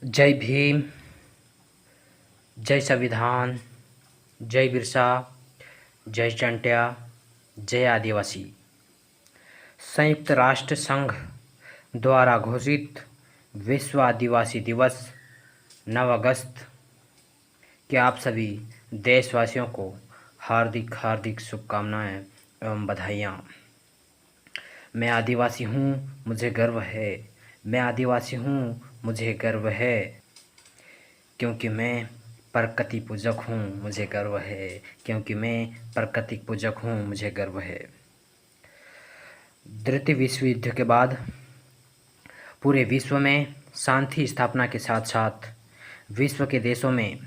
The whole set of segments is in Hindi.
जय भीम, जय संविधान, जय बिरसा, जय चंट्या, जय आदिवासी। संयुक्त राष्ट्र संघ द्वारा घोषित विश्व आदिवासी दिवस 9 अगस्त के आप सभी देशवासियों को हार्दिक हार्दिक शुभकामनाएं एवं बधाइयाँ। मैं आदिवासी हूँ, मुझे गर्व है। मैं आदिवासी हूँ, मुझे गर्व है, क्योंकि मैं प्रकृति पूजक हूँ, मुझे गर्व है। क्योंकि मैं प्रकृति पूजक हूँ, मुझे गर्व है। द्वितीय विश्व युद्ध के बाद पूरे विश्व में शांति स्थापना के साथ साथ विश्व के देशों में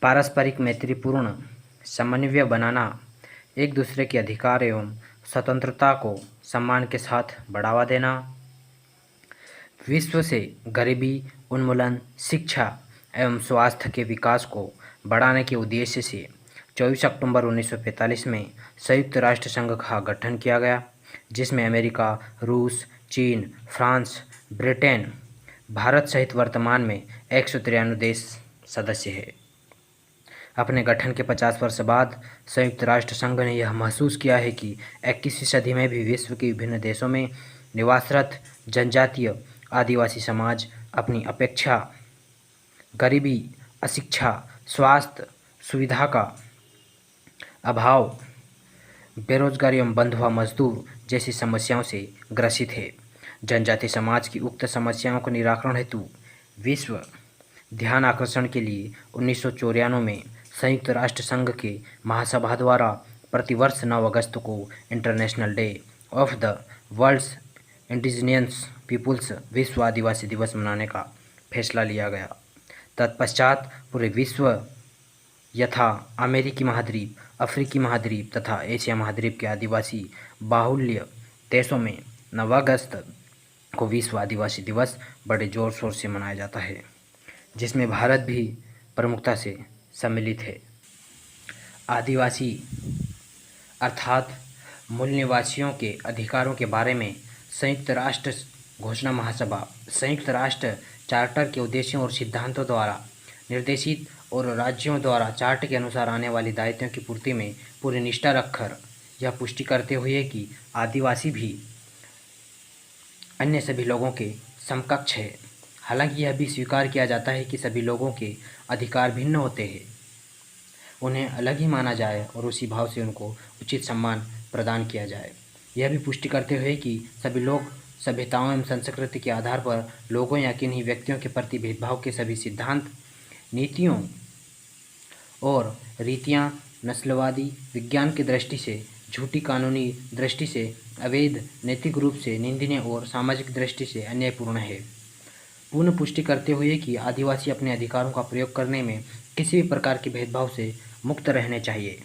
पारस्परिक मैत्रीपूर्ण समन्वय बनाना, एक दूसरे के अधिकार एवं स्वतंत्रता को सम्मान के साथ बढ़ावा देना, विश्व से गरीबी उन्मूलन, शिक्षा एवं स्वास्थ्य के विकास को बढ़ाने के उद्देश्य से 24 अक्टूबर 1945 में संयुक्त राष्ट्र संघ का गठन किया गया, जिसमें अमेरिका, रूस, चीन, फ्रांस, ब्रिटेन, भारत सहित वर्तमान में 193 देश सदस्य हैं। अपने गठन के 50 वर्ष बाद संयुक्त राष्ट्र संघ ने यह महसूस किया है कि 21वीं सदी में भी विश्व के विभिन्न देशों में निवासरत जनजातीय आदिवासी समाज अपनी अपेक्षा गरीबी, अशिक्षा, स्वास्थ्य सुविधा का अभाव, बेरोजगारी एवं बंधुआ मजदूर जैसी समस्याओं से ग्रसित है। जनजातीय समाज की उक्त समस्याओं को निराकरण हेतु विश्व ध्यान आकर्षण के लिए 1994 में संयुक्त राष्ट्र संघ के महासभा द्वारा प्रतिवर्ष 9 अगस्त को International Day of the World's Indigenous Peoples विश्व आदिवासी दिवस मनाने का फैसला लिया गया। तत्पश्चात पूरे विश्व यथा अमेरिकी महाद्वीप, अफ्रीकी महाद्वीप तथा एशिया महाद्वीप के आदिवासी बाहुल्य देशों में 9 अगस्त को विश्व आदिवासी दिवस बड़े जोर शोर से मनाया जाता है, जिसमें भारत भी प्रमुखता से सम्मिलित है। आदिवासी अर्थात मूल निवासियों के अधिकारों के बारे में संयुक्त राष्ट्र घोषणा महासभा संयुक्त राष्ट्र चार्टर के उद्देश्यों और सिद्धांतों द्वारा निर्देशित और राज्यों द्वारा चार्ट के अनुसार आने वाली दायित्वों की पूर्ति में पूरी निष्ठा रखकर यह पुष्टि करते हुए कि आदिवासी भी अन्य सभी लोगों के समकक्ष है। हालांकि यह भी स्वीकार किया जाता है कि सभी लोगों के अधिकार भिन्न होते हैं, उन्हें अलग ही माना जाए और उसी भाव से उनको उचित सम्मान प्रदान किया जाए। यह भी पुष्टि करते हुए कि सभी लोग सभ्यताओं एवं संस्कृति के आधार पर लोगों या किन्हीं व्यक्तियों के प्रति भेदभाव के सभी सिद्धांत, नीतियों और रीतियां नस्लवादी विज्ञान की दृष्टि से, झूठी कानूनी दृष्टि से, अवैध नैतिक रूप से निंदनीय और सामाजिक दृष्टि से अन्यायपूर्ण है। पूर्ण पुष्टि करते हुए कि आदिवासी अपने अधिकारों का प्रयोग करने में किसी भी प्रकार के भेदभाव से मुक्त रहने चाहिए।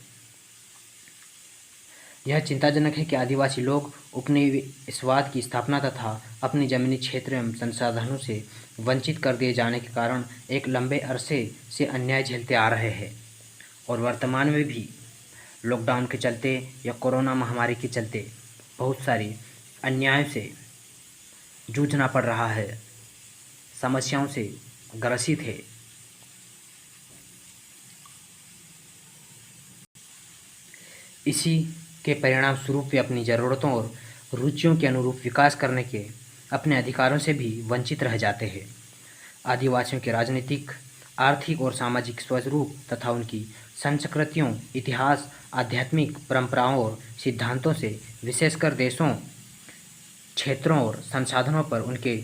यह चिंताजनक है कि आदिवासी लोग उपनिवेशवाद की स्थापना तथा अपनी जमीनी क्षेत्र एवं संसाधनों से वंचित कर दिए जाने के कारण एक लंबे अरसे से अन्याय झेलते आ रहे हैं और वर्तमान में भी लॉकडाउन के चलते या कोरोना महामारी के चलते बहुत सारी अन्याय से जूझना पड़ रहा है, समस्याओं से ग्रसित है। इसी के परिणाम स्वरूप वे अपनी ज़रूरतों और रुचियों के अनुरूप विकास करने के अपने अधिकारों से भी वंचित रह जाते हैं। आदिवासियों के राजनीतिक, आर्थिक और सामाजिक स्वरूप तथा उनकी संस्कृतियों, इतिहास, आध्यात्मिक परंपराओं और सिद्धांतों से, विशेषकर देशों, क्षेत्रों और संसाधनों पर उनके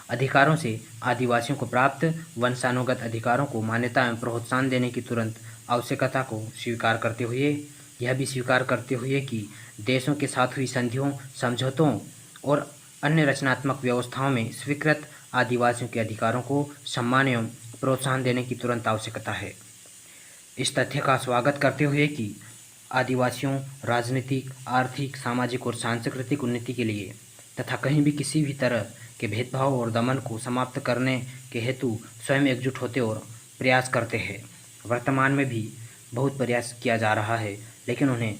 अधिकारों से आदिवासियों को प्राप्त वंशानुगत अधिकारों को मान्यता एवं प्रोत्साहन देने की तुरंत आवश्यकता को स्वीकार करते हुए, यह भी स्वीकार करते हुए कि देशों के साथ हुई संधियों, समझौतों और अन्य रचनात्मक व्यवस्थाओं में स्वीकृत आदिवासियों के अधिकारों को सम्मान एवं प्रोत्साहन देने की तुरंत आवश्यकता है। इस तथ्य का स्वागत करते हुए कि आदिवासियों राजनीतिक, आर्थिक, सामाजिक और सांस्कृतिक उन्नति के लिए तथा कहीं भी किसी भी तरह के भेदभाव और दमन को समाप्त करने के हेतु स्वयं एकजुट होते और प्रयास करते हैं। वर्तमान में भी बहुत प्रयास किया जा रहा है, लेकिन उन्हें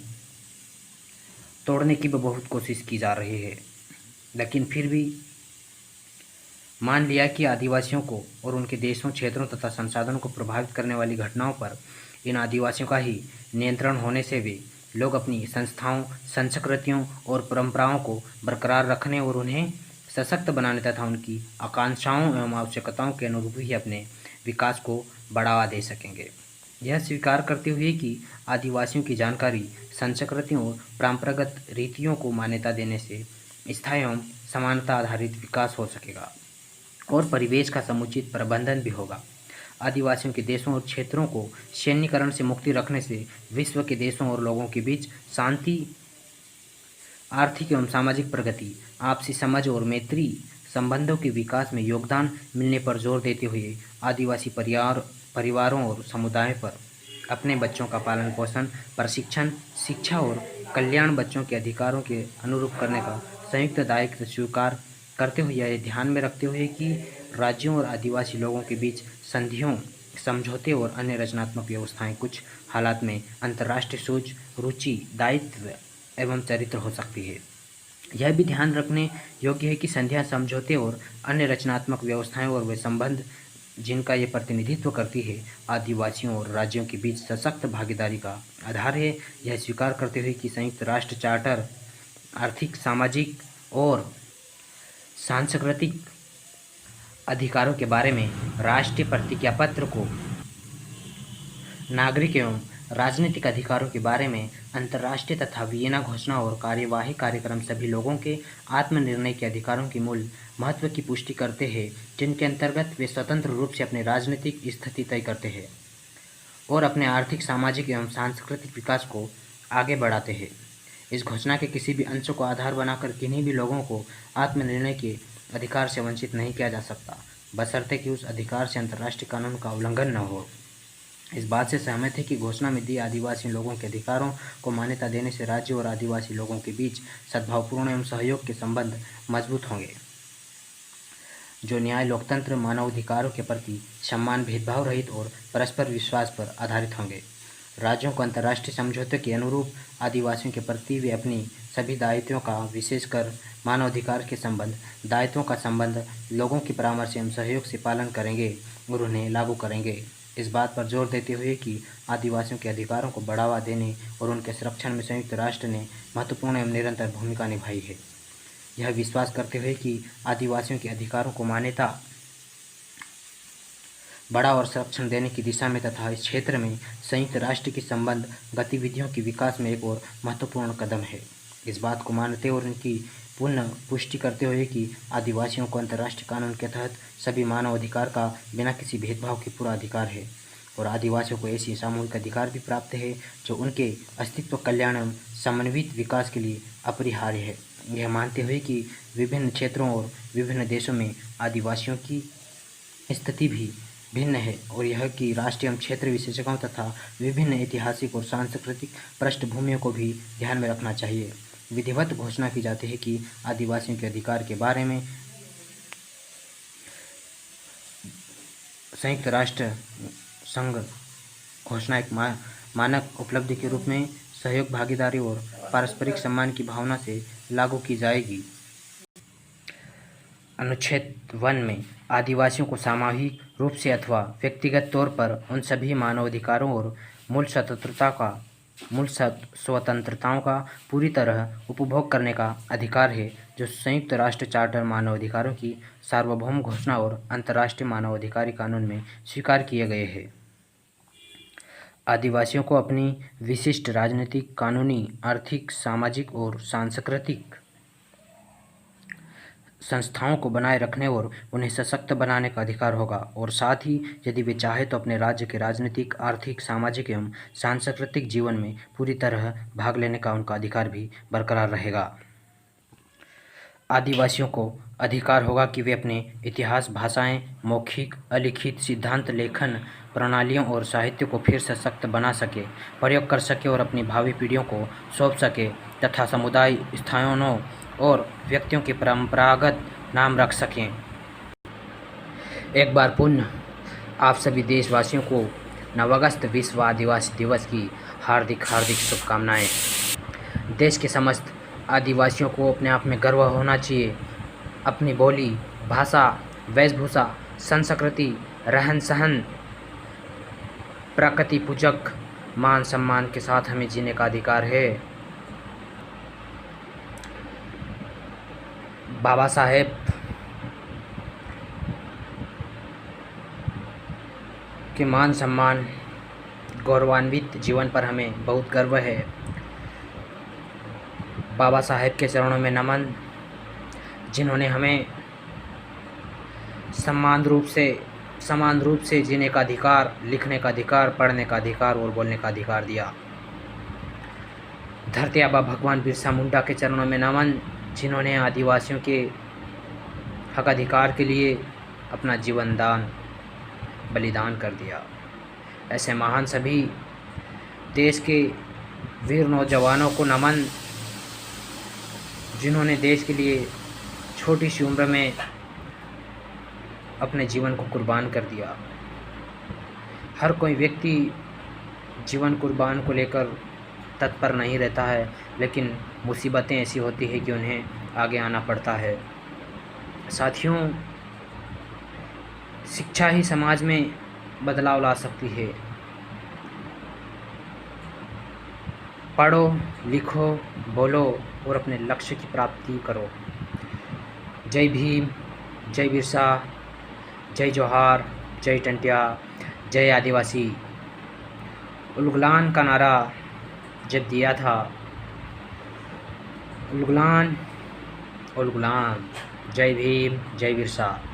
तोड़ने की भी बहुत कोशिश की जा रही है, लेकिन फिर भी मान लिया कि आदिवासियों को और उनके देशों, क्षेत्रों तथा संसाधनों को प्रभावित करने वाली घटनाओं पर इन आदिवासियों का ही नियंत्रण होने से वे लोग अपनी संस्थाओं, संस्कृतियों और परंपराओं को बरकरार रखने और उन्हें सशक्त बनाने तथा उनकी आकांक्षाओं एवं आवश्यकताओं के अनुरूप ही अपने विकास को बढ़ावा दे सकेंगे। यह स्वीकार करते हुए कि आदिवासियों की जानकारी, संस्कृतियों और परंपरागत रीतियों को मान्यता देने से स्थायी एवं समानता आधारित विकास हो सकेगा और परिवेश का समुचित प्रबंधन भी होगा। आदिवासियों के देशों और क्षेत्रों को सैन्यीकरण से मुक्ति रखने से विश्व के देशों और लोगों के बीच शांति, आर्थिक एवं सामाजिक प्रगति, आपसी समझ और मैत्री संबंधों के विकास में योगदान मिलने पर जोर देते हुए आदिवासी परिवारों और समुदायों पर अपने बच्चों का पालन पोषण, प्रशिक्षण, शिक्षा और कल्याण बच्चों के अधिकारों के अनुरूप करने का संयुक्त दायित्व स्वीकार करते हुए यह ध्यान में रखते हुए कि राज्यों और आदिवासी लोगों के बीच संधियों, समझौते और अन्य रचनात्मक व्यवस्थाएं कुछ हालात में अंतर्राष्ट्रीय सोच, रुचि, दायित्व एवं चरित्र हो सकती है। यह भी ध्यान रखने योग्य है कि संधियां, समझौते और अन्य रचनात्मक व्यवस्थाएं और वे संबंध जिनका ये प्रतिनिधित्व करती है, आदिवासियों और राज्यों के बीच सशक्त भागीदारी का आधार है। यह स्वीकार करते हुए कि संयुक्त राष्ट्र चार्टर आर्थिक, सामाजिक और सांस्कृतिक अधिकारों के बारे में राष्ट्रीय प्रतिज्ञा पत्र को नागरिक एवं राजनीतिक अधिकारों के बारे में अंतर्राष्ट्रीय तथा वियना घोषणा और कार्यवाही कार्यक्रम सभी लोगों के आत्मनिर्णय के अधिकारों की मूल महत्व की पुष्टि करते हैं, जिनके अंतर्गत वे स्वतंत्र रूप से अपने राजनीतिक स्थिति तय करते हैं और अपने आर्थिक, सामाजिक एवं सांस्कृतिक विकास को आगे बढ़ाते हैं। इस घोषणा के किसी भी अंश को आधार बनाकर किन्हीं भी लोगों को आत्मनिर्णय के अधिकार से वंचित नहीं किया जा सकता, बशर्ते कि उस अधिकार से अंतर्राष्ट्रीय कानून का उल्लंघन न हो। इस बात से सहमत है कि घोषणा में दिए आदिवासी लोगों के अधिकारों को मान्यता देने से राज्य और आदिवासी लोगों के बीच सद्भावपूर्ण एवं सहयोग के संबंध मजबूत होंगे, जो न्याय, लोकतंत्र, मानवाधिकारों के प्रति सम्मान, भेदभाव रहित और परस्पर विश्वास पर आधारित होंगे। राज्यों को अंतर्राष्ट्रीय समझौते के अनुरूप आदिवासियों के प्रति वे अपनी सभी दायित्वों का, विशेषकर मानवाधिकार के दायित्वों का संबंध लोगों की परामर्श एवं सहयोग से पालन करेंगे और उन्हें लागू करेंगे। इस बात पर जोर देते हुए कि आदिवासियों के अधिकारों को बढ़ावा देने और उनके संरक्षण में संयुक्त राष्ट्र ने महत्वपूर्ण एवं निरंतर भूमिका निभाई है। यह विश्वास करते हुए कि आदिवासियों के अधिकारों को मान्यता, बढ़ावा और संरक्षण देने की दिशा में तथा इस क्षेत्र में संयुक्त राष्ट्र की संबंध गतिविधियों के विकास में एक और महत्वपूर्ण कदम है। इस बात को मानते और इनकी पुनः पुष्टि करते हुए कि आदिवासियों को अंतर्राष्ट्रीय कानून के तहत सभी मानव अधिकार का बिना किसी भेदभाव के पूरा अधिकार है और आदिवासियों को ऐसी सामूहिक अधिकार भी प्राप्त है जो उनके अस्तित्व, कल्याण एवं समन्वित विकास के लिए अपरिहार्य है। यह मानते हुए कि विभिन्न क्षेत्रों और विभिन्न देशों में आदिवासियों की स्थिति भी भिन्न है और यह कि राष्ट्रीय एवं क्षेत्र विशेषज्ञों तथा विभिन्न ऐतिहासिक और सांस्कृतिक पृष्ठभूमियों को भी ध्यान में रखना चाहिए। विधिवत घोषणा की जाती है कि आदिवासियों के अधिकार के बारे में संयुक्त राष्ट्र संघ घोषणा एक मानक उपलब्धि के रूप में सहयोग, भागीदारी और पारस्परिक सम्मान की भावना से लागू की जाएगी। अनुच्छेद 1 में आदिवासियों को सामूहिक रूप से अथवा व्यक्तिगत तौर पर उन सभी मानवाधिकारों और मूल स्वतंत्रताओं का पूरी तरह उपभोग करने का अधिकार है जो संयुक्त राष्ट्र चार्टर, मानवाधिकारों की सार्वभौम घोषणा और अंतर्राष्ट्रीय मानवाधिकार कानून में स्वीकार किए गए हैं। आदिवासियों को अपनी विशिष्ट राजनीतिक, कानूनी, आर्थिक, सामाजिक और सांस्कृतिक संस्थाओं को बनाए रखने और उन्हें सशक्त बनाने का अधिकार होगा और साथ ही यदि वे चाहे तो अपने राज्य के राजनीतिक, आर्थिक, सामाजिक एवं सांस्कृतिक जीवन में पूरी तरह भाग लेने का उनका अधिकार भी बरकरार रहेगा। आदिवासियों को अधिकार होगा कि वे अपने इतिहास, भाषाएं, मौखिक, अलिखित सिद्धांत, लेखन प्रणालियों और साहित्य को फिर सशक्त बना सके, प्रयोग कर सके और अपनी भावी पीढ़ियों को सौंप सके तथा समुदाय, स्थानों और व्यक्तियों के परंपरागत नाम रख सकें। एक बार पुनः आप सभी देशवासियों को 9 अगस्त विश्व आदिवासी दिवस की हार्दिक शुभकामनाएं। देश के समस्त आदिवासियों को अपने आप में गर्व होना चाहिए, अपनी बोली, भाषा, वेशभूषा, संस्कृति, रहन सहन, प्रकृति पूजक, मान सम्मान के साथ हमें जीने का अधिकार है। बाबा साहेब के मान सम्मान, गौरवान्वित जीवन पर हमें बहुत गर्व है। बाबा साहेब के चरणों में नमन, जिन्होंने हमें समान रूप से जीने का अधिकार, लिखने का अधिकार, पढ़ने का अधिकार और बोलने का अधिकार दिया। धरती आबा भगवान बिरसा मुंडा के चरणों में नमन, जिन्होंने आदिवासियों के हक अधिकार के लिए अपना जीवन बलिदान कर दिया। ऐसे महान सभी देश के वीर नौजवानों को नमन, जिन्होंने देश के लिए छोटी सी उम्र में अपने जीवन को कुर्बान कर दिया। हर कोई व्यक्ति जीवन कुर्बान को लेकर तत्पर नहीं रहता है, लेकिन मुसीबतें ऐसी होती है कि उन्हें आगे आना पड़ता है। साथियों, शिक्षा ही समाज में बदलाव ला सकती है। पढ़ो, लिखो, बोलो और अपने लक्ष्य की प्राप्ति करो। जय भीम, जय बिरसा, जय जोहार, जय टंटिया, जय आदिवासी। उलगुलान का नारा जब दिया था, उलगुलान, उलगुलान। जय भीम, जय बिरसा।